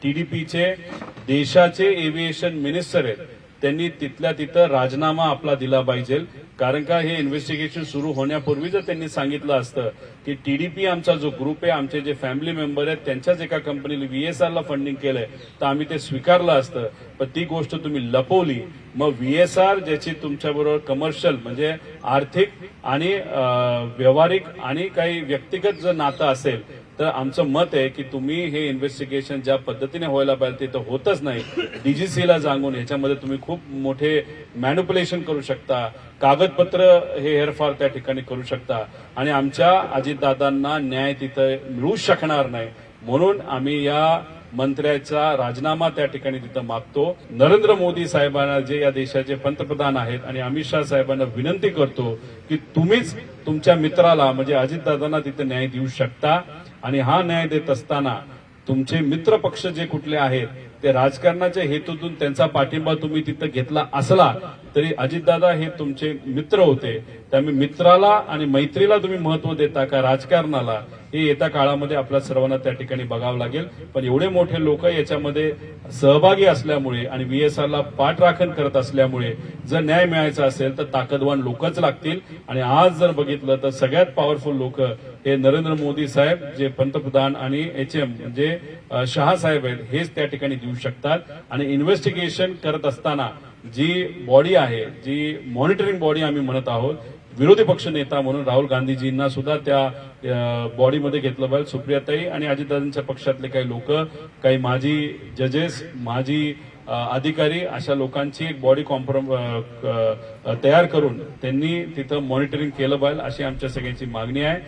टीडीपीचे देशाचे aviation minister आहेत, त्यांनी तिथल्या तिथं राजीनामा आपला दिला पाहिजे. कारण का हे इन्व्हेस्टिगेशन सुरू होण्यापूर्वी जर त्यांनी सांगितलं असतं की टीडीपी आमचा जो ग्रुप आहे, आमचे जे फॅमिली मेंबर आहेत त्यांच्याच एका कंपनीने व्हीएसआरला फंडिंग केलंय, तर आम्ही ते स्वीकारलं असतं. पण ती गोष्ट तुम्ही लपवली. मग व्हीएसआर ज्याची तुमच्याबरोबर कमर्शियल म्हणजे आर्थिक आणि व्यावहारिक आणि काही व्यक्तिगत जर नातं असेल, तर आमचं मत आहे की तुम्ही हे इन्व्हेस्टिगेशन ज्या पद्धतीने व्हायला पाहिजे ते तर होतच नाही. डीजीसीला सांगून ह्याच्यामध्ये तुम्ही खूप मोठे मॅनिप्युलेशन करू शकता, कागदपत्र हे हेरफार त्या ठिकाणी करू शकता आणि आमच्या अजितदादांना न्याय तिथं मिळू शकणार नाही. म्हणून आम्ही या मंत्र्याचा राजीनामा त्या ठिकाणी तिथं मागतो. नरेंद्र मोदी साहेबांना जे या देशाचे पंतप्रधान आहेत आणि अमित शाह साहेबांना विनंती करतो की तुम्हीच तुमच्या मित्राला म्हणजे अजितदादांना तिथे न्याय देऊ शकता. आणि हा न्याय देत असताना तुमचे मित्र पक्ष जे कुठले आहेत ते राजकारणाच्या हेतूतून त्यांचा पाठिंबा तुम्ही तिथं घेतला असला तरी अजितदादा हे तुमचे मित्र होते. त्यामुळे मित्राला आणि मैत्रीला तुम्ही महत्व देता का राजकारणाला, हे येत्या काळामध्ये आपल्या सर्वांना त्या ठिकाणी बघावं लागेल. पण एवढे मोठे लोक याच्यामध्ये सहभागी असल्यामुळे आणि व्हीएसआरला पाठराखण करत असल्यामुळे जर न्याय मिळायचा असेल तर ताकदवान लोकच लागतील. आणि आज जर बघितलं तर सगळ्यात पॉवरफुल लोक हे नरेंद्र मोदी साहेब जे पंतप्रधान आणि HM म्हणजे शहा साहेब आहेत, हेच त्या ठिकाणी देऊ शकतात. आणि इन्व्हेस्टिगेशन करत असताना जी बॉडी आहे, जी मॉनिटरिंग बॉडी आम्ही म्हणत आहोत, विरोधी पक्ष नेता म्हणून राहुल गांधीजींना सुद्धा त्या बॉडीमध्ये घेतलं पाहिजे. सुप्रियाताई आणि अजितदादांच्या पक्षातले काही लोक, काही माजी जजेस, माजी अधिकारी अशा लोकांची एक बॉडी तयार करून त्यांनी तिथं मॉनिटरिंग केलं पाहिजे, अशी आमच्या सगळ्यांची मागणी आहे.